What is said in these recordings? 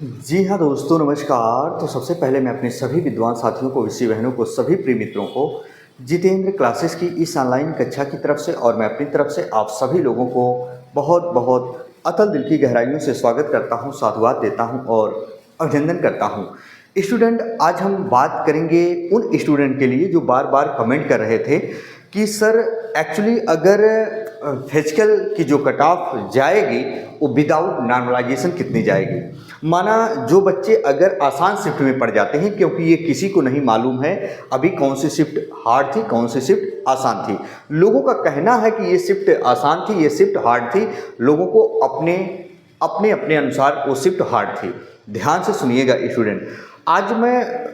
जी हाँ दोस्तों, नमस्कार। तो सबसे पहले मैं अपने सभी विद्वान साथियों को, विषय बहनों को, सभी प्रिय मित्रों को जितेंद्र क्लासेस की इस ऑनलाइन कक्षा की तरफ से और मैं अपनी तरफ से आप सभी लोगों को बहुत बहुत अतल दिल की गहराइयों से स्वागत करता हूँ, साधुवाद देता हूँ और अभिनंदन करता हूँ। स्टूडेंट, आज हम बात करेंगे उन स्टूडेंट के लिए जो बार बार कमेंट कर रहे थे कि सर एक्चुअली अगर फिजिकल की जो कट ऑफ जाएगी वो विदाउट नॉर्मलाइजेशन कितनी जाएगी। माना जो बच्चे अगर आसान शिफ्ट में पड़ जाते हैं, क्योंकि ये किसी को नहीं मालूम है अभी कौन सी शिफ्ट हार्ड थी कौन सी शिफ्ट आसान थी। लोगों का कहना है कि ये शिफ्ट आसान थी, ये शिफ्ट हार्ड थी। लोगों को अपने अपने अपने अनुसार वो शिफ्ट हार्ड थी। ध्यान से सुनिएगा स्टूडेंट, आज मैं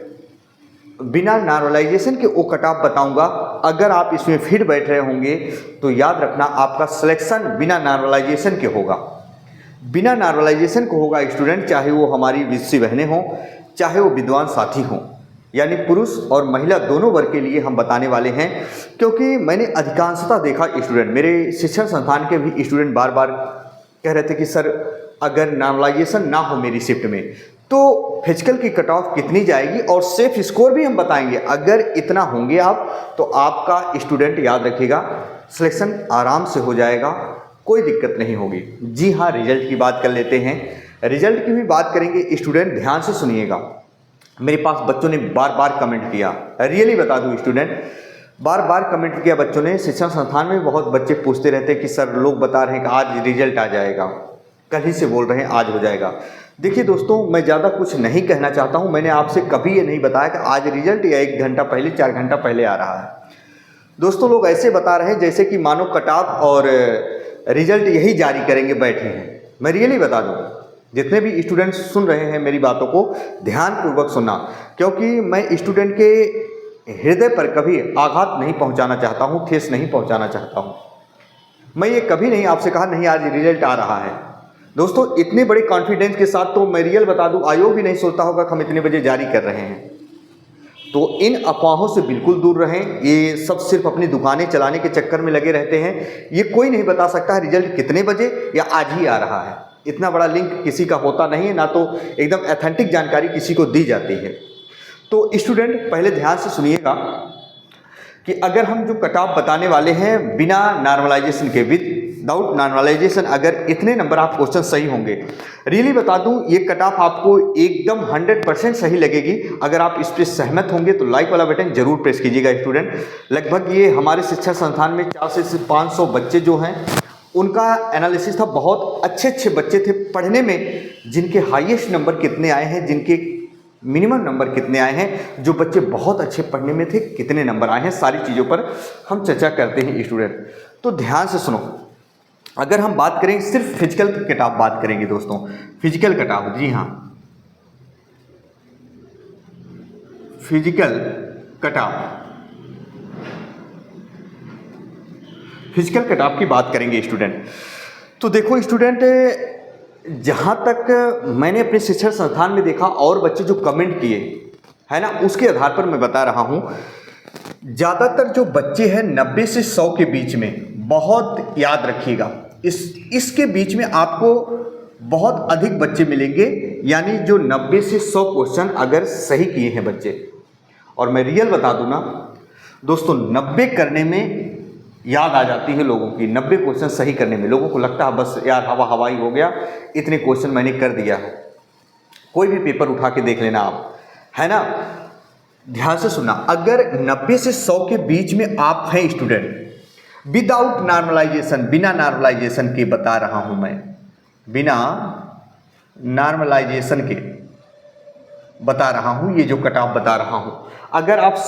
बिना नॉर्मलाइजेशन के वो कट ऑफ बताऊंगा। अगर आप इसमें फिट बैठ रहे होंगे तो याद रखना आपका सिलेक्शन बिना नॉर्मलाइजेशन के होगा। बिना नॉर्मलाइजेशन को होगा स्टूडेंट, चाहे वो हमारी विषय बहनें हों, चाहे वो विद्वान साथी हों, यानी पुरुष और महिला दोनों वर्ग के लिए हम बताने वाले हैं। क्योंकि मैंने अधिकांशतः देखा स्टूडेंट, मेरे शिक्षण संस्थान के भी स्टूडेंट बार बार कह रहे थे कि सर अगर नॉर्मलाइजेशन ना हो मेरी शिफ्ट में तो फिजिकल की कट ऑफ कितनी जाएगी, और सेफ स्कोर भी हम बताएंगे। अगर इतना होंगे आप तो आपका स्टूडेंट याद रखिएगा सिलेक्शन आराम से हो जाएगा, कोई दिक्कत नहीं होगी। जी हाँ, रिजल्ट की बात कर लेते हैं। रिजल्ट की भी बात करेंगे स्टूडेंट, ध्यान से सुनिएगा। मेरे पास बच्चों ने बार बार कमेंट किया, रियली बता दूं स्टूडेंट, बार बार कमेंट किया बच्चों ने। शिक्षण संस्थान में बहुत बच्चे पूछते रहते हैं कि सर लोग बता रहे हैं कि आज रिजल्ट आ जाएगा, कल ही से बोल रहे हैं आज हो जाएगा। देखिए दोस्तों, मैं ज़्यादा कुछ नहीं कहना चाहता हूँ। मैंने आपसे कभी ये नहीं बताया कि आज रिजल्ट या 1 घंटा पहले 4 घंटा पहले आ रहा है। दोस्तों लोग ऐसे बता रहे हैं जैसे कि मानो कट ऑफ और रिजल्ट यही जारी करेंगे बैठे हैं। मैं रियली बता दूं, जितने भी स्टूडेंट्स सुन रहे हैं मेरी बातों को ध्यानपूर्वक सुनना, क्योंकि मैं स्टूडेंट के हृदय पर कभी आघात नहीं पहुंचाना चाहता हूं, ठेस नहीं पहुंचाना चाहता हूं। मैं ये कभी नहीं आपसे कहा नहीं आज रिजल्ट आ रहा है। दोस्तों इतने बड़े कॉन्फिडेंस के साथ तो मैं रियल बता दूं, आयोग भी नहीं सोचता होगा कि हम इतने बजे जारी कर रहे हैं। तो इन अफवाहों से बिल्कुल दूर रहें। ये सब सिर्फ अपनी दुकानें चलाने के चक्कर में लगे रहते हैं। ये कोई नहीं बता सकता है रिजल्ट कितने बजे या आज ही आ रहा है। इतना बड़ा लिंक किसी का होता नहीं है, ना तो एकदम ऑथेंटिक जानकारी किसी को दी जाती है। तो स्टूडेंट पहले ध्यान से सुनिएगा कि अगर हम जो कट ऑफ बताने वाले हैं बिना नॉर्मलाइजेशन के, विदाउट नॉर्मलाइजेशन, अगर इतने नंबर आप क्वेश्चन सही होंगे, रियली बता दूं ये कट ऑफ आपको एकदम 100% सही लगेगी। अगर आप इस पर सहमत होंगे तो लाइक वाला बटन जरूर प्रेस कीजिएगा स्टूडेंट। लगभग ये हमारे शिक्षा संस्थान में 400 से 500 बच्चे जो हैं उनका एनालिसिस था। बहुत अच्छे अच्छे बच्चे थे पढ़ने में, जिनके हाईएस्ट नंबर कितने आए हैं, जिनके मिनिमम नंबर कितने आए हैं, जो बच्चे बहुत अच्छे पढ़ने में थे कितने नंबर आए हैं, सारी चीज़ों पर हम चर्चा करते हैं स्टूडेंट। तो ध्यान से सुनो, अगर हम बात करें सिर्फ फिजिकल कट ऑफ बात करेंगे दोस्तों, फिजिकल कट ऑफ, जी हाँ physical cut off, physical cut off की बात करेंगे स्टूडेंट। तो देखो स्टूडेंट, जहाँ तक मैंने अपने शिक्षण संस्थान में देखा और बच्चे जो कमेंट किए है ना, उसके आधार पर मैं बता रहा हूँ। ज़्यादातर जो बच्चे हैं 90 से 100 के बीच में, बहुत याद रखिएगा इसके बीच में आपको बहुत अधिक बच्चे मिलेंगे, यानी जो 90 से 100 क्वेश्चन अगर सही किए हैं बच्चे। और मैं रियल बता दूँ ना दोस्तों, 90 करने में याद आ जाती है लोगों की। 90 क्वेश्चन सही करने में लोगों को लगता है बस यार हवा हवाई हो गया, इतने क्वेश्चन मैंने कर दिया है। कोई भी पेपर उठा के देख लेना आप, है ना। ध्यान से सुनना, अगर 90 से 100 के बीच में आप हैं स्टूडेंट, विदाउट नॉर्मलाइजेशन, बिना नॉर्मलाइजेशन के बता रहा हूं मैं, बिना नॉर्मलाइजेशन के बता रहा हूं, ये जो कट ऑफ बता रहा हूं, अगर आप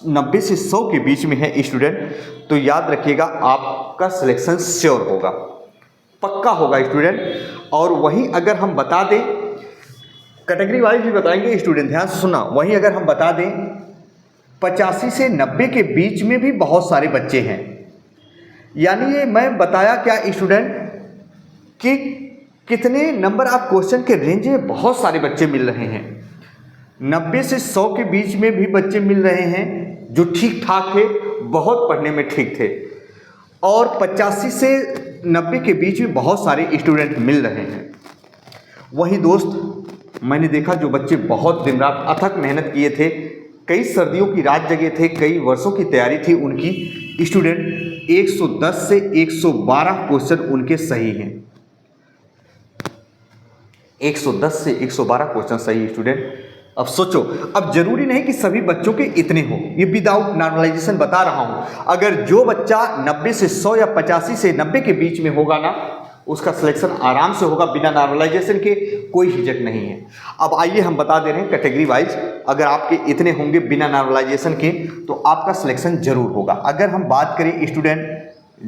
90 से 100 के बीच में है स्टूडेंट, तो याद रखिएगा आपका सिलेक्शन श्योर होगा, पक्का होगा स्टूडेंट। और वहीं अगर हम बता दें, कैटेगरी वाइज भी बताएंगे स्टूडेंट, ध्यान से सुनना, वहीं अगर हम बता दें 85 से 90 के बीच में भी बहुत सारे बच्चे हैं। यानी ये मैं बताया क्या स्टूडेंट कि कितने नंबर आप क्वेश्चन के रेंज में बहुत सारे बच्चे मिल रहे हैं। 90 से 100 के बीच में भी बच्चे मिल रहे हैं जो ठीक ठाक थे, बहुत पढ़ने में ठीक थे, और 85 से 90 के बीच में बहुत सारे स्टूडेंट मिल रहे हैं। वही दोस्त मैंने देखा जो बच्चे बहुत दिन रात अथक मेहनत किए थे, कई सर्दियों की रात जगे थे, कई वर्षों की तैयारी थी उनकी, स्टूडेंट 110 से 112 क्वेश्चन उनके सही हैं। 110 से 112 क्वेश्चन सही स्टूडेंट। अब सोचो, अब जरूरी नहीं कि सभी बच्चों के इतने हो, ये विदाउट नॉर्मलाइजेशन बता रहा हूं। अगर जो बच्चा 90 से 100 या 85 से 90 के बीच में होगा ना, उसका सिलेक्शन आराम से होगा बिना नॉर्मलाइजेशन के, कोई हिचक नहीं है। अब आइए हम बता दे रहे हैं कैटेगरी वाइज, अगर आपके इतने होंगे बिना नॉर्मलाइजेशन के तो आपका सिलेक्शन जरूर होगा। अगर हम बात करें स्टूडेंट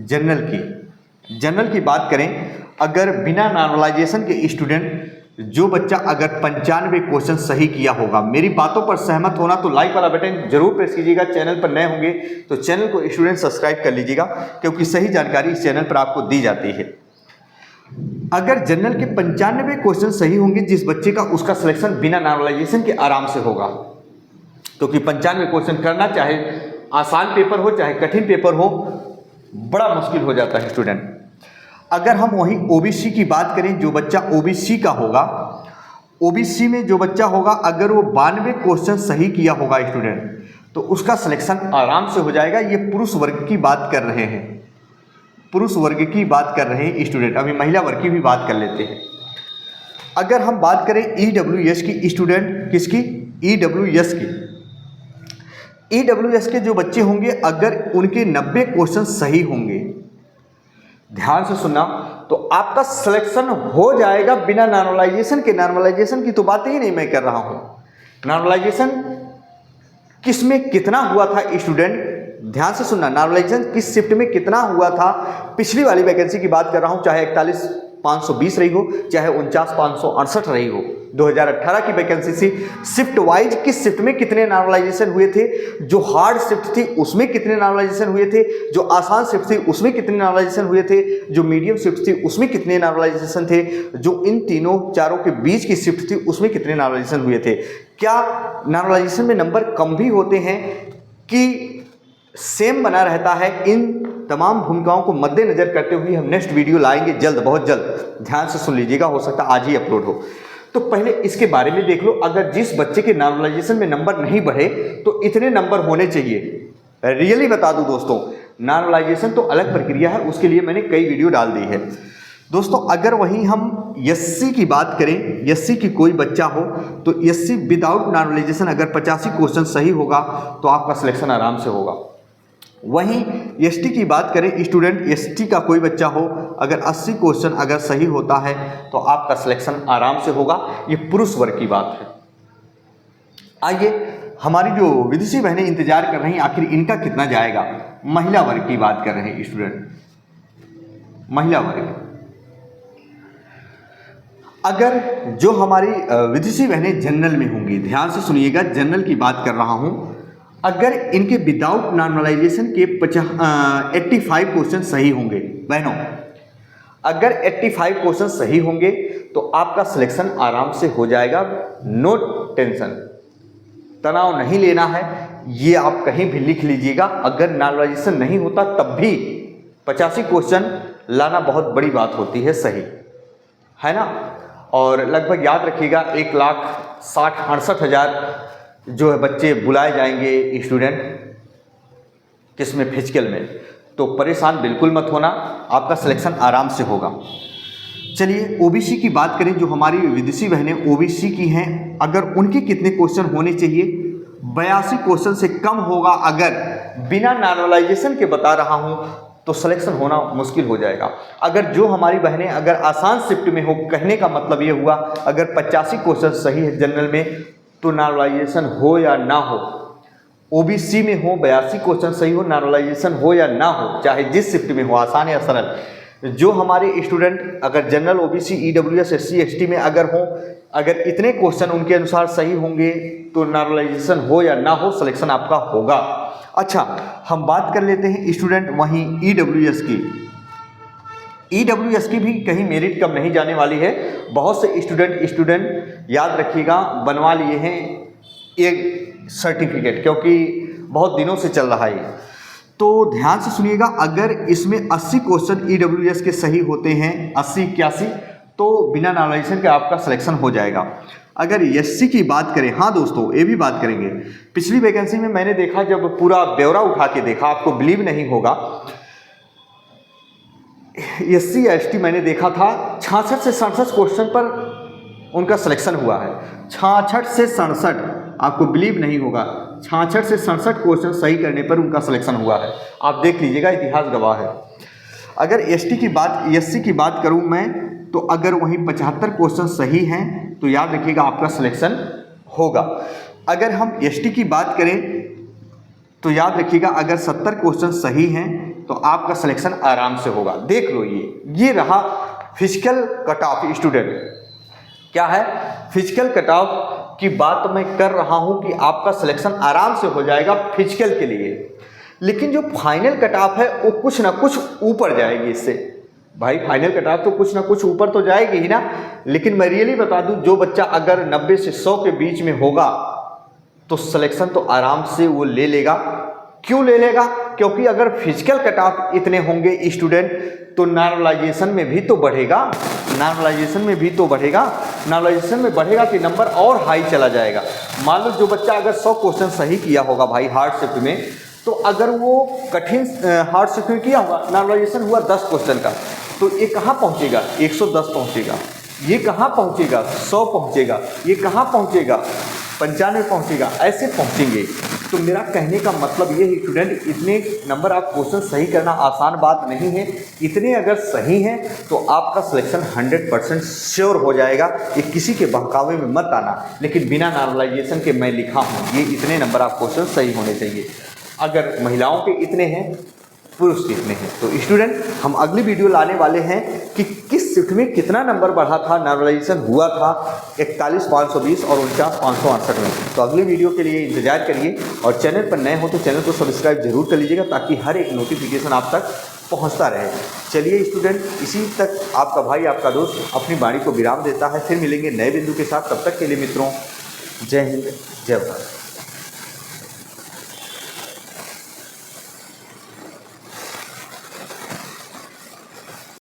जनरल की बात करें, अगर बिना नॉर्मलाइजेशन के स्टूडेंट जो बच्चा अगर 95 क्वेश्चन सही किया होगा, मेरी बातों पर सहमत होना तो लाइक वाला बटन जरूर प्रेस कीजिएगा। चैनल पर नए होंगे तो चैनल को स्टूडेंट सब्सक्राइब कर लीजिएगा, क्योंकि सही जानकारी इस चैनल पर आपको दी जाती है। अगर जनरल के 95 क्वेश्चन सही होंगे जिस बच्चे का, उसका सिलेक्शन बिना नॉर्मलाइजेशन के आराम से होगा, क्योंकि 95 क्वेश्चन करना चाहे आसान पेपर हो चाहे कठिन पेपर हो, बड़ा मुश्किल हो जाता है स्टूडेंट। अगर हम वहीं ओबीसी की बात करें, जो बच्चा ओबीसी का होगा, ओबीसी में जो बच्चा होगा अगर वो 92 क्वेश्चन सही किया होगा स्टूडेंट, तो उसका सिलेक्शन आराम से हो जाएगा। ये पुरुष वर्ग की बात कर रहे हैं, पुरुष वर्ग की बात कर रहे हैं स्टूडेंट। अभी महिला वर्ग की भी बात कर लेते हैं। अगर हम बात करें ईडब्ल्यूएस की स्टूडेंट, किसकी? ईडब्ल्यूएस की। ईडब्ल्यूएस के जो बच्चे होंगे अगर उनके 90 क्वेश्चन सही होंगे, ध्यान से सुनना, तो आपका सिलेक्शन हो जाएगा बिना नॉर्मलाइजेशन के। नॉर्मलाइजेशन की तो बात ही नहीं मैं कर रहा हूं। नॉर्मलाइजेशन किस में कितना हुआ था स्टूडेंट, ध्यान से सुनना, नॉर्मलाइजेशन किस शिफ्ट में कितना हुआ था। पिछली वाली वैकेंसी की बात कर रहा हूं, चाहे 41,520 रही हो चाहे 49,568 रही हो, 2018 की वैकेंसी थी। शिफ्ट वाइज किस शिफ्ट में कितने नॉर्मलाइजेशन हुए थे, जो हार्ड शिफ्ट थी उसमें कितने नॉर्मलाइजेशन हुए थे, जो आसान शिफ्ट थी उसमें कितने नॉर्मलाइजेशन हुए थे, जो मीडियम शिफ्ट थी उसमें कितने नॉर्मलाइजेशन थे, जो इन तीनों चारों के बीच की शिफ्ट थी उसमें कितने नॉर्मलाइजेशन हुए थे। क्या नॉर्मलाइजेशन में नंबर कम भी होते हैं कि सेम बना रहता है? इन तमाम भूमिकाओं को मद्देनजर करते हुए हम नेक्स्ट वीडियो लाएंगे जल्द, बहुत जल्द। ध्यान से सुन लीजिएगा, हो सकता है आज ही अपलोड हो। तो पहले इसके बारे में देख लो। अगर जिस बच्चे के नॉर्मलाइजेशन में नंबर नहीं बढ़े तो इतने नंबर होने चाहिए। रियली बता दूं दोस्तों, नॉर्मलाइजेशन तो अलग प्रक्रिया है, उसके लिए मैंने कई वीडियो डाल दी है दोस्तों। अगर वहीं हम एससी की बात करें, एससी की कोई बच्चा हो तो एससी विदाउट नॉर्मलाइजेशन अगर 85 क्वेश्चन सही होगा तो आपका सिलेक्शन आराम से होगा। वहीं एसटी की बात करें स्टूडेंट, एसटी का कोई बच्चा हो अगर 80 क्वेश्चन अगर सही होता है तो आपका सिलेक्शन आराम से होगा। ये पुरुष वर्ग की बात है। आइए, हमारी जो विदेशी बहनें इंतजार कर रही हैं आखिर इनका कितना जाएगा, महिला वर्ग की बात कर रहे हैं स्टूडेंट। महिला वर्ग, अगर जो हमारी विदेशी बहनें जनरल में होंगी, ध्यान से सुनिएगा, जनरल की बात कर रहा हूं, अगर इनके विदाउट नॉर्मलाइजेशन के 85 क्वेश्चन सही होंगे बहनों, अगर 85 क्वेश्चन सही होंगे तो आपका सिलेक्शन आराम से हो जाएगा। नो टेंशन, तनाव नहीं लेना है, ये आप कहीं भी लिख लीजिएगा। अगर नॉर्मलाइजेशन नहीं होता तब भी 85 क्वेश्चन लाना बहुत बड़ी बात होती है, सही है ना। और लगभग याद रखिएगा 1,60,68,000 जो है बच्चे बुलाए जाएंगे स्टूडेंट, किसमें? फिजिकल में। तो परेशान बिल्कुल मत होना, आपका सिलेक्शन आराम से होगा। चलिए ओबीसी की बात करें, जो हमारी विदेशी बहनें ओबीसी की हैं, अगर उनके कितने क्वेश्चन होने चाहिए? 82 क्वेश्चन से कम होगा। अगर बिना नॉर्मलाइजेशन के बता रहा हूं तो सिलेक्शन होना मुश्किल हो जाएगा। अगर जो हमारी बहनें अगर आसान शिफ्ट में हो, कहने का मतलब ये हुआ अगर 85 क्वेश्चन सही है जनरल में तो नॉर्मलाइजेशन हो या ना हो, ओबीसी में हो 82 क्वेश्चन सही हो, नॉर्मलाइजेशन हो या ना हो, चाहे जिस शिफ्ट में हो, आसान या सरल, जो हमारे स्टूडेंट अगर general, OBC, EWS, SC, ST में अगर हो, अगर इतने क्वेश्चन उनके अनुसार सही होंगे तो नॉर्मलाइजेशन हो या ना हो, सिलेक्शन आपका होगा। अच्छा, हम बात कर लेते हैं स्टूडेंट वहीं ईडब्ल्यूएस की। ईडब्ल्यूएस की भी कहीं मेरिट कम नहीं जाने वाली है। बहुत से स्टूडेंट याद रखिएगा बनवा लिए हैं एक सर्टिफिकेट, क्योंकि बहुत दिनों से चल रहा है। तो ध्यान से सुनिएगा, अगर इसमें 80 क्वेश्चन ईडब्ल्यूएस के सही होते हैं, 80-81, तो बिना नॉर्मलाइजेशन के आपका सिलेक्शन हो जाएगा। अगर एससी की बात करें, हाँ दोस्तों ये भी बात करेंगे, पिछली वैकेंसी में मैंने देखा, जब पूरा ब्यौरा उठा के देखा, आपको बिलीव नहीं होगा, एससी या एसटी मैंने देखा था 66 से 67 क्वेश्चन पर उनका सिलेक्शन हुआ है। 66 से 67, आपको बिलीव नहीं होगा, 66 से 67 क्वेश्चन सही करने पर उनका सिलेक्शन हुआ है। आप देख लीजिएगा, इतिहास गवाह है। अगर एसटी की बात, एससी की बात करूं मैं, तो अगर वहीं 75 क्वेश्चन सही हैं तो याद रखिएगा आपका सिलेक्शन होगा। अगर हम एसटी की बात करें तो याद रखिएगा अगर 70 क्वेश्चन सही हैं तो आपका सिलेक्शन आराम से होगा। देख लो, ये रहा फिजिकल कट ऑफ स्टूडेंट। क्या है? फिजिकल कट ऑफ की बात मैं कर रहा हूं कि आपका सिलेक्शन आराम से हो जाएगा फिजिकल के लिए, लेकिन जो फाइनल कट ऑफ है वो कुछ ना कुछ ऊपर जाएगी इससे। भाई फाइनल कट ऑफ तो कुछ ना कुछ ऊपर तो जाएगी ही ना। लेकिन मैं रियली बता दूं, जो बच्चा अगर 90 से 100 के बीच में होगा तो सिलेक्शन तो आराम से वो ले लेगा। क्यों ले लेगा? क्योंकि अगर फिजिकल कट ऑफ इतने होंगे स्टूडेंट तो नॉर्मलाइजेशन में भी तो बढ़ेगा, नॉर्मलाइजेशन में भी तो बढ़ेगा, नॉर्मलाइजेशन में बढ़ेगा कि नंबर और हाई चला जाएगा। मान लो जो बच्चा अगर 100 क्वेश्चन सही किया होगा भाई हार्ड शिफ्ट में, तो अगर वो कठिन हार्ड शिफ्ट में किया होगा, नॉर्मलाइजेशन हुआ 10 क्वेश्चन का, तो ये कहाँ पहुँचेगा? 110 पहुँचेगा। ये कहाँ पहुँचेगा? 100 पहुँचेगा। ये कहाँ पहुँचेगा? 95 पहुँचेगा। ऐसे पहुँचेंगे। तो मेरा कहने का मतलब ये है स्टूडेंट, इतने नंबर आप क्वेश्चन सही करना आसान बात नहीं है। इतने अगर सही हैं तो आपका सिलेक्शन 100% श्योर हो जाएगा। ये किसी के बहकावे में मत आना, लेकिन बिना नॉर्मलाइजेशन के मैं लिखा हूँ, ये इतने नंबर आप क्वेश्चन सही होने चाहिए। अगर महिलाओं के इतने हैं, पुरुष के इतने हैं। तो स्टूडेंट, हम अगली वीडियो लाने वाले हैं कि किस शिफ्ट में कितना नंबर बढ़ा था, नॉर्मलाइजेशन हुआ था 41,520 और 49,568 में। तो अगली वीडियो के लिए इंतजार करिए, और चैनल पर नए हो तो चैनल को सब्सक्राइब जरूर कर लीजिएगा, ताकि हर एक नोटिफिकेशन आप तक पहुंचता रहे। चलिए स्टूडेंट, इसी तक आपका भाई, आपका दोस्त अपनी वाणी को विराम देता है। फिर मिलेंगे नए बिंदु के साथ। तब तक के लिए मित्रों, जय हिंद, जय भारत।